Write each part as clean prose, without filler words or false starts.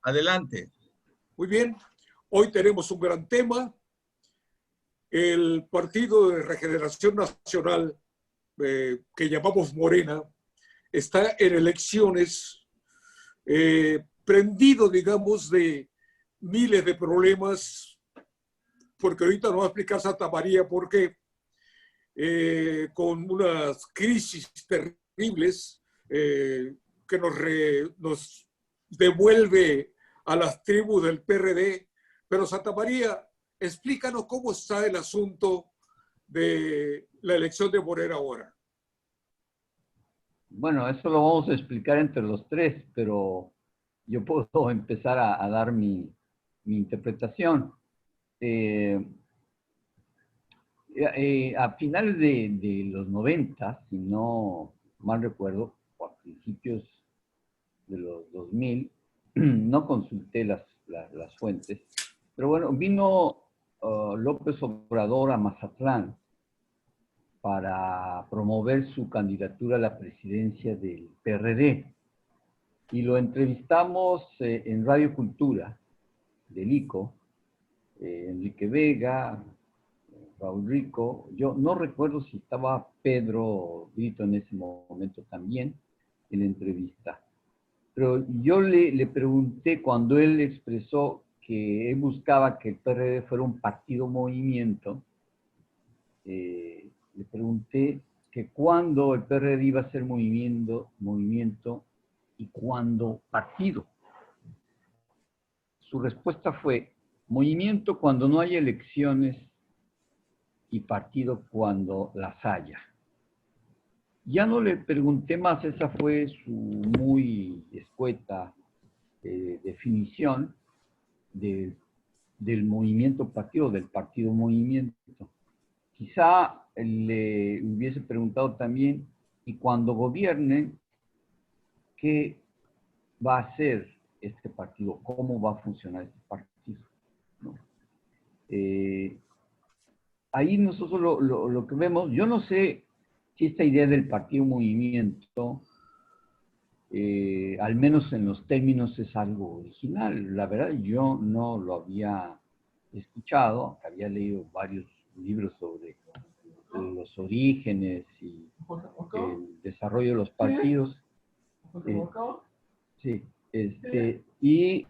Adelante. Muy bien, hoy tenemos un gran tema. El Partido de Regeneración Nacional, que llamamos Morena, está en elecciones prendido, digamos, de miles de problemas, porque ahorita nos va a explicar Santa María por qué, con unas crisis terribles que nos devuelve a las tribus del PRD. Pero Santa María, explícanos cómo está el asunto de la elección de Morena ahora. Bueno, eso lo vamos a explicar entre los tres, pero yo puedo empezar a dar mi interpretación. A finales de los 90, si no mal recuerdo, o a principios de los 2000, no consulté las fuentes, pero bueno, vino López Obrador a Mazatlán para promover su candidatura a la presidencia del PRD. Y lo entrevistamos en Radio Cultura, del ICO, Enrique Vega, Raúl Rico. Yo no recuerdo si estaba Pedro Brito en ese momento también en la entrevista. Pero yo le pregunté, cuando él expresó que él buscaba que el PRD fuera un partido-movimiento, le pregunté que cuándo el PRD iba a ser movimiento y cuándo partido. Su respuesta fue: movimiento cuando no haya elecciones y partido cuando las haya. Ya no le pregunté más, esa fue su muy escueta definición del movimiento partido, del partido movimiento. Quizá le hubiese preguntado también, y cuando gobierne, ¿qué va a hacer este partido? ¿Cómo va a funcionar este partido? ¿No? Ahí nosotros lo que vemos, yo no sé si esta idea del partido movimiento, al menos en los términos, es algo original. La verdad, yo no lo había escuchado, había leído varios libros sobre los orígenes y el desarrollo de los partidos. Sí, y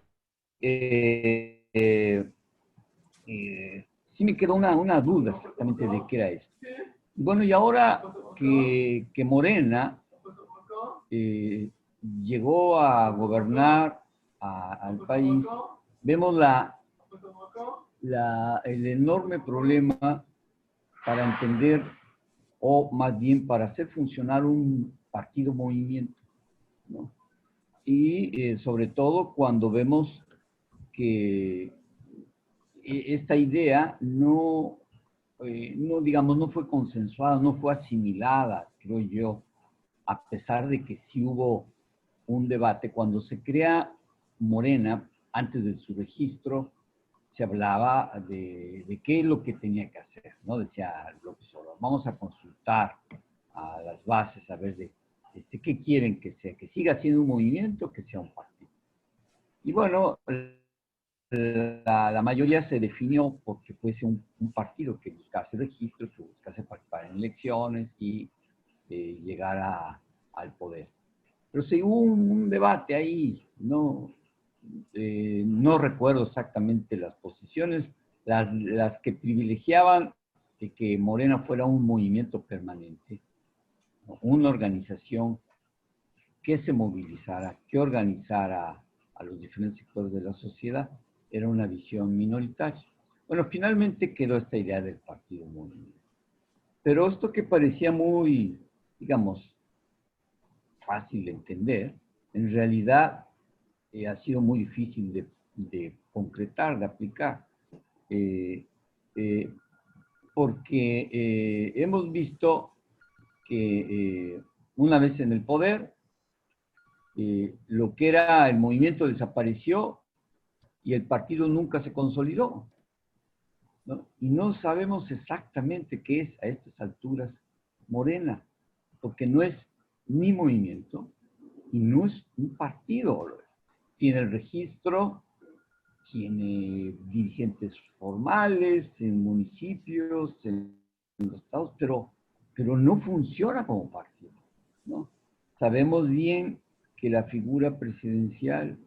sí me quedó una duda exactamente de qué era esto. Bueno, y ahora que Morena llegó a gobernar al país, vemos el enorme problema para entender, o más bien para hacer funcionar un partido movimiento, ¿no? Y sobre todo cuando vemos que esta idea no fue consensuada, no fue asimilada, creo yo, a pesar de que sí hubo un debate. Cuando se crea Morena, antes de su registro, se hablaba de qué es lo que tenía que hacer, ¿no? Decía López Obrador, vamos a consultar a las bases, a ver qué quieren que sea, que siga siendo un movimiento, que sea un partido. Y bueno, la mayoría se definió porque fuese un partido que buscase registro, que buscase participar en elecciones y llegar al poder. Pero sí hubo un debate ahí, no recuerdo exactamente las posiciones, las que privilegiaban de que Morena fuera un movimiento permanente, ¿no? Una organización que se movilizara, que organizara a los diferentes sectores de la sociedad, era una visión minoritaria. Bueno, finalmente quedó esta idea del partido movimiento. Pero esto que parecía muy, digamos, fácil de entender, en realidad ha sido muy difícil de concretar, de aplicar, porque hemos visto que una vez en el poder, lo que era el movimiento desapareció y el partido nunca se consolidó, ¿no? Y no sabemos exactamente qué es a estas alturas Morena, porque no es ni movimiento y no es un partido. tiene el registro, tiene dirigentes formales en municipios, en los estados, pero no funciona como partido, ¿no? Sabemos bien que la figura presidencial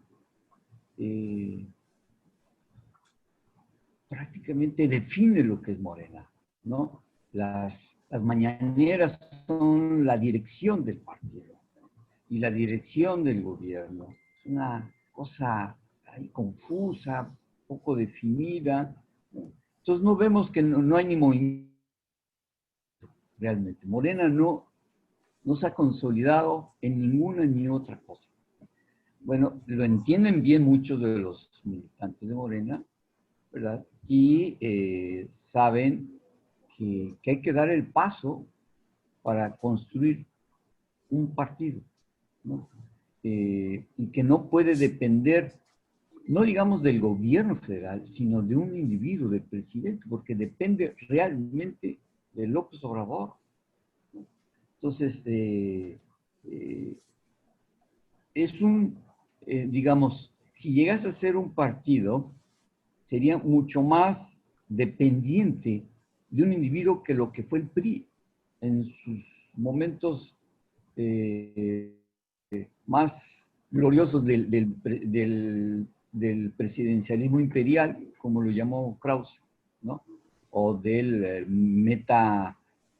prácticamente define lo que es Morena, ¿no? Las mañaneras son la dirección del partido y la dirección del gobierno. Es una cosa ahí confusa, poco definida, ¿no? Entonces no vemos que no hay ni movimiento realmente. Morena no se ha consolidado en ninguna ni otra cosa. Bueno, lo entienden bien muchos de los militantes de Morena, ¿verdad? Y saben que hay que dar el paso para construir un partido, ¿no? Y que no puede depender, no digamos del gobierno federal, sino de un individuo, del presidente, porque depende realmente de López Obrador, ¿no? Entonces, es digamos, si llegas a ser un partido, sería mucho más dependiente de un individuo que lo que fue el PRI en sus momentos más gloriosos del presidencialismo imperial, como lo llamó Krause, ¿no? O del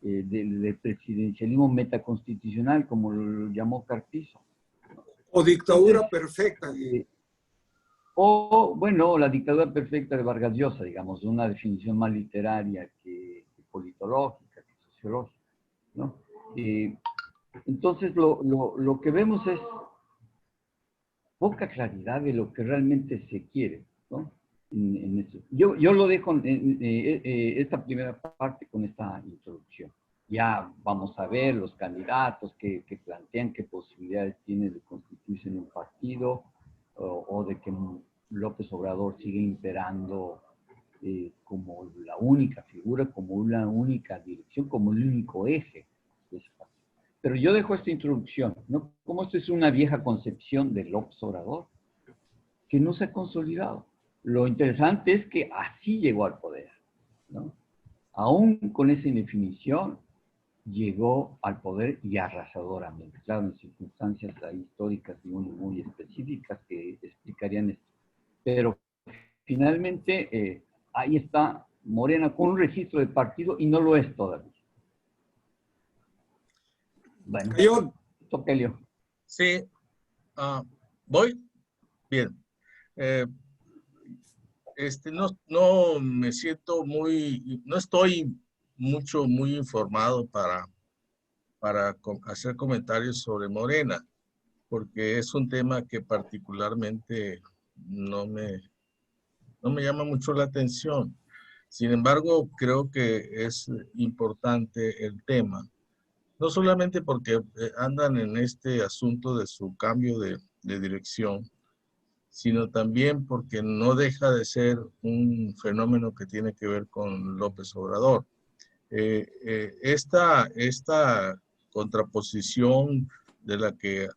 del presidencialismo metaconstitucional, como lo llamó Carpizo. O dictadura Entonces, perfecta. o, bueno, la dictadura perfecta de Vargas Llosa, digamos, una definición más literaria que politológica, que sociológica, ¿no? Entonces, lo que vemos es poca claridad de lo que realmente se quiere, ¿no? En eso. Yo lo dejo en esta primera parte con esta introducción. Ya vamos a ver los candidatos que plantean qué posibilidades tiene de constituirse en un partido o de que López Obrador sigue imperando como la única figura, como la única dirección, como el único eje de ese partido. Pero yo dejo esta introducción, ¿no? Como esto es una vieja concepción de López Obrador, que no se ha consolidado. Lo interesante es que así llegó al poder, ¿no? Aún con esa indefinición, llegó al poder y arrasadoramente. Claro, en circunstancias históricas muy específicas que explicarían esto. Pero finalmente, ahí está Morena con un registro de partido y no lo es todavía. Bueno, Cayón. Toquelio. Sí, voy. Bien. No me siento no estoy muy informado para hacer comentarios sobre Morena, porque es un tema que particularmente no me llama mucho la atención. Sin embargo, creo que es importante el tema, no solamente porque andan en este asunto de su cambio de dirección, sino también porque no deja de ser un fenómeno que tiene que ver con López Obrador. Esta contraposición de la que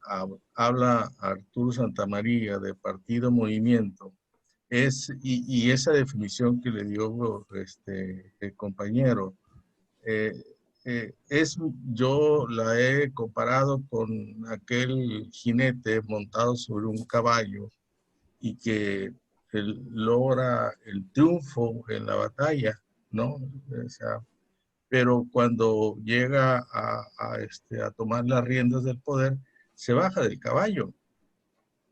habla Arturo Santamaría de partido-movimiento, y esa definición que le dio el compañero, yo la he comparado con aquel jinete montado sobre un caballo y que él logra el triunfo en la batalla, ¿no? O sea, pero cuando llega a tomar las riendas del poder, se baja del caballo.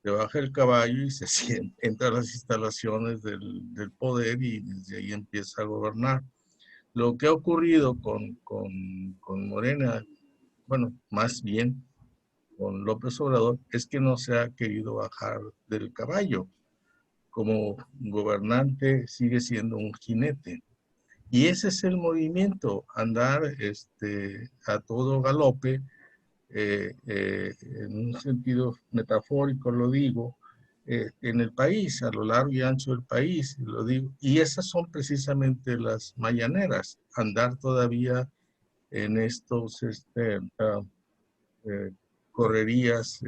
Se baja el caballo y se entra a las instalaciones del poder y desde ahí empieza a gobernar. Lo que ha ocurrido con Morena, bueno, más bien con López Obrador, es que no se ha querido bajar del caballo. Como gobernante sigue siendo un jinete. Y ese es el movimiento, andar a todo galope, en un sentido metafórico lo digo, en el país, a lo largo y ancho del país, lo digo. Y esas son precisamente las mañaneras, andar todavía en estos correrías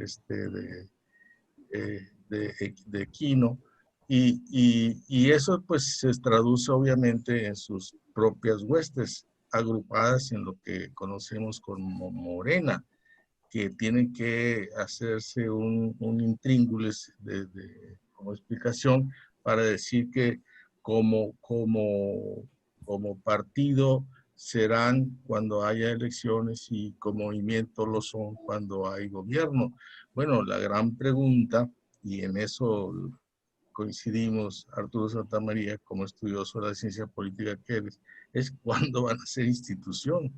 de Equino, y eso pues se traduce obviamente en sus propias huestes, agrupadas en lo que conocemos como Morena, que tienen que hacerse un intríngulis como explicación para decir que como partido serán cuando haya elecciones y como movimiento lo son cuando hay gobierno. Bueno, la gran pregunta, y en eso coincidimos Arturo Santamaría como estudioso de la ciencia política que eres, es cuándo van a ser institución,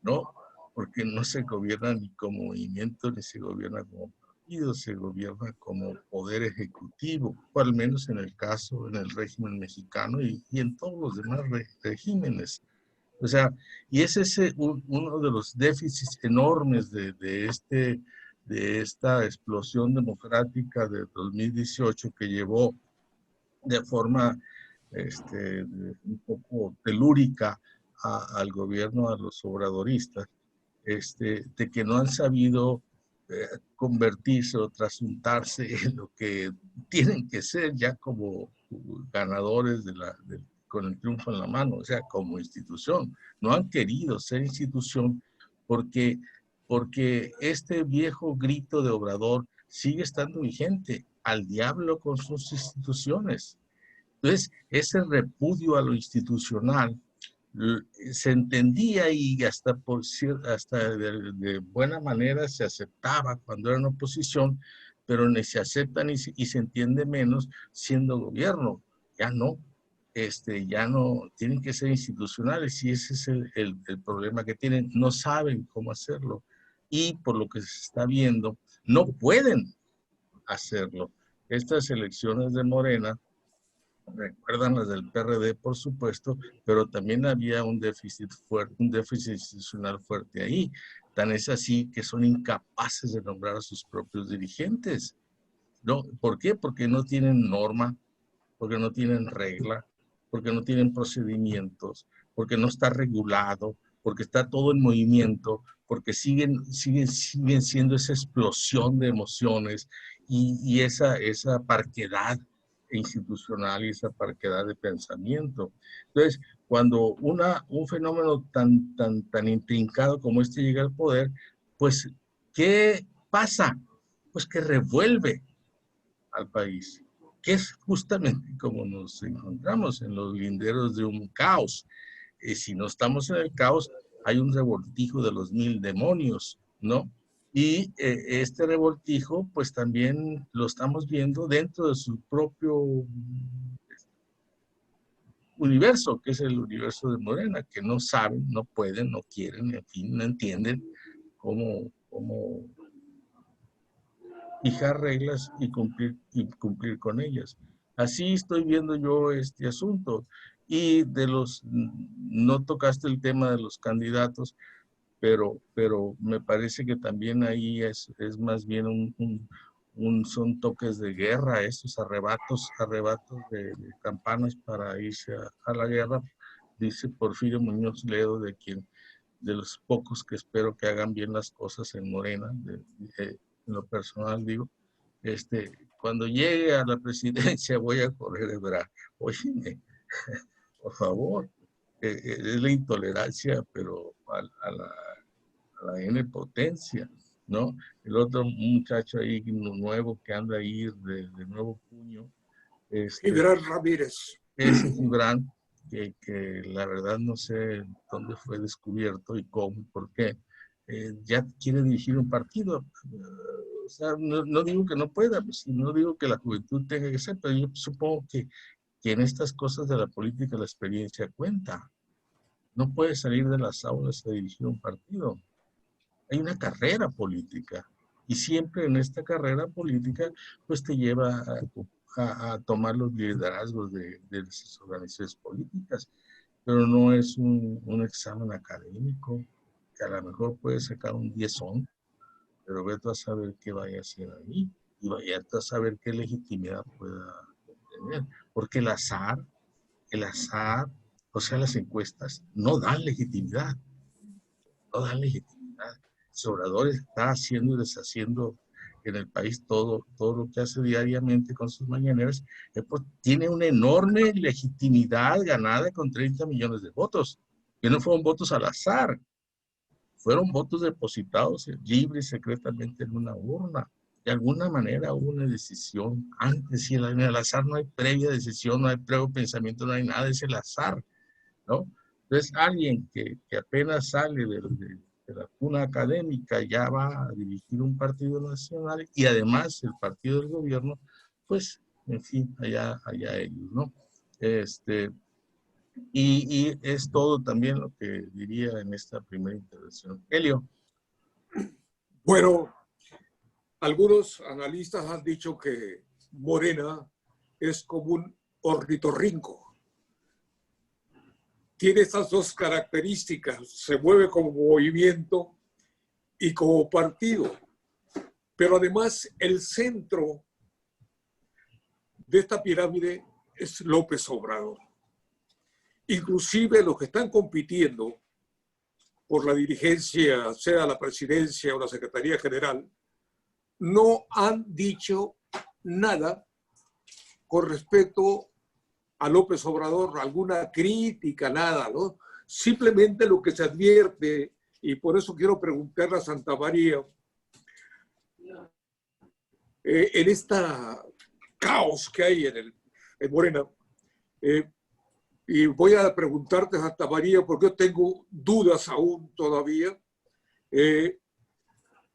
¿no? Porque no se gobierna ni como movimiento, ni se gobierna como partido, se gobierna como poder ejecutivo, o al menos en el caso, en el régimen mexicano y en todos los demás regímenes. O sea, y ese es uno de los déficits enormes de esta explosión democrática de 2018 que llevó de forma un poco telúrica al gobierno, a los obradoristas, de que no han sabido convertirse o trasuntarse en lo que tienen que ser ya como ganadores con el triunfo en la mano, o sea, como institución. No han querido ser institución porque este viejo grito de Obrador sigue estando vigente, al diablo con sus instituciones. Entonces, ese repudio a lo institucional se entendía y hasta de buena manera se aceptaba cuando era en oposición, pero ni se acepta y se entiende menos siendo gobierno. Ya no, ya no, tienen que ser institucionales y ese es el problema que tienen. No saben cómo hacerlo y por lo que se está viendo, no pueden hacerlo. Estas elecciones de Morena recuerdan las del PRD, por supuesto, pero también había un déficit fuerte, un déficit institucional fuerte ahí. Tan es así que son incapaces de nombrar a sus propios dirigentes. ¿No? ¿Por qué? Porque no tienen norma, porque no tienen regla, porque no tienen procedimientos, porque no está regulado, porque está todo en movimiento, porque siguen siendo esa explosión de emociones y esa parquedad institucional y esa parquedad de pensamiento. Entonces, cuando un fenómeno tan intrincado como este llega al poder, pues, ¿qué pasa? Pues que revuelve al país, que es justamente como nos encontramos en los linderos de un caos. Si no estamos en el caos, hay un revoltijo de los 1000 demonios, ¿no? Y este revoltijo, pues también lo estamos viendo dentro de su propio universo, que es el universo de Morena, que no saben, no pueden, no quieren, en fin, no entienden cómo fijar reglas y cumplir con ellas. Así estoy viendo yo este asunto. Y no tocaste el tema de los candidatos, pero me parece que también ahí es más bien son toques de guerra, esos arrebatos de campanas para irse a la guerra, dice Porfirio Muñoz Ledo, de los pocos que espero que hagan bien las cosas en Morena, en lo personal digo, cuando llegue a la presidencia voy a correr de brazos. Oye, por favor, es la intolerancia, pero a la N potencia, ¿no? El otro muchacho ahí nuevo que anda ahí de nuevo puño, Gibran Ramírez. ese Gibran, que la verdad no sé dónde fue descubierto y cómo, por qué, ya quiere dirigir un partido. O sea, no digo que no pueda, pues, no digo que la juventud tenga que ser, pero yo supongo que en estas cosas de la política la experiencia cuenta. No puede salir de las aulas a dirigir un partido. Hay una carrera política y siempre en esta carrera política pues te lleva a tomar los liderazgos de las organizaciones políticas, pero no es un examen académico que a lo mejor puede sacar un 10, pero vete a saber qué vaya a hacer ahí y vaya a saber qué legitimidad pueda tener, porque el azar, o sea, las encuestas no dan legitimidad, no dan legitimidad. Obrador está haciendo y deshaciendo en el país todo lo que hace diariamente con sus mañaneras, pues tiene una enorme legitimidad ganada con 30 millones de votos, que no fueron votos al azar, fueron votos depositados libres y secretamente en una urna. De alguna manera hubo una decisión antes, y en el azar no hay previa decisión, no hay previo pensamiento, no hay nada, es el azar, ¿no? Entonces alguien que apenas sale de la cuna académica ya va a dirigir un partido nacional y además el partido del gobierno, pues, en fin, allá ellos, ¿no? Y es todo también lo que diría en esta primera intervención. Helio. Bueno, algunos analistas han dicho que Morena es como un ornitorrinco. Tiene estas dos características, se mueve como movimiento y como partido. Pero además el centro de esta pirámide es López Obrador. Inclusive los que están compitiendo por la dirigencia, sea la presidencia o la Secretaría General, no han dicho nada con respecto a López Obrador, alguna crítica, nada, ¿no? Simplemente lo que se advierte, y por eso quiero preguntarle a Santamaría, en esta caos que hay en Morena, y voy a preguntarte, Santamaría, porque yo tengo dudas aún todavía,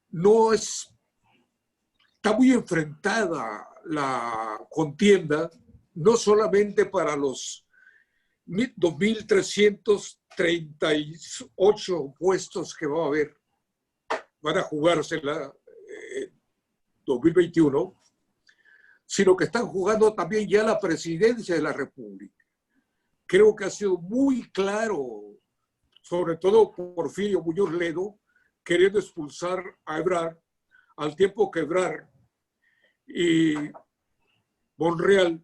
no es, está muy enfrentada la contienda, no solamente para los 2.338 puestos que va a haber, van a jugarse la 2021, sino que están jugando también ya la presidencia de la República. Creo que ha sido muy claro, sobre todo Porfirio Muñoz Ledo, queriendo expulsar a Ebrard, al tiempo que Ebrard y Monreal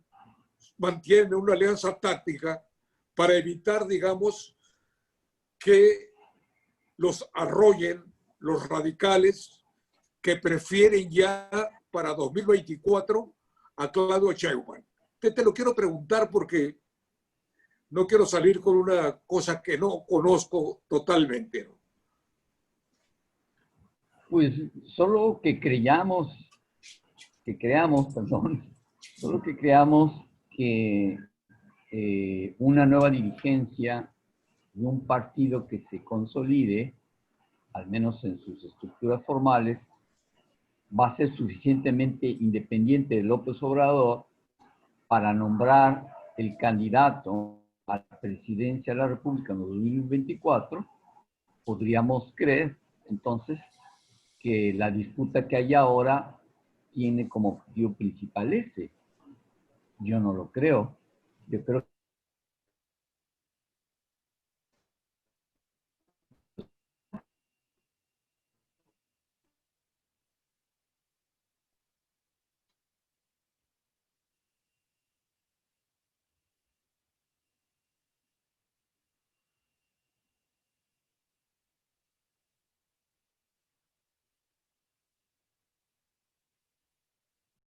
mantienen una alianza táctica para evitar, digamos, que los arrollen los radicales que prefieren ya para 2024 a Claudio Sheinbaum. Te lo quiero preguntar porque no quiero salir con una cosa que no conozco totalmente, ¿no? Pues solo que creamos que una nueva dirigencia y un partido que se consolide, al menos en sus estructuras formales, va a ser suficientemente independiente de López Obrador para nombrar el candidato a la presidencia de la República en 2024, podríamos creer entonces que la disputa que hay ahora tiene como objetivo principal ese. Yo no lo creo. Yo creo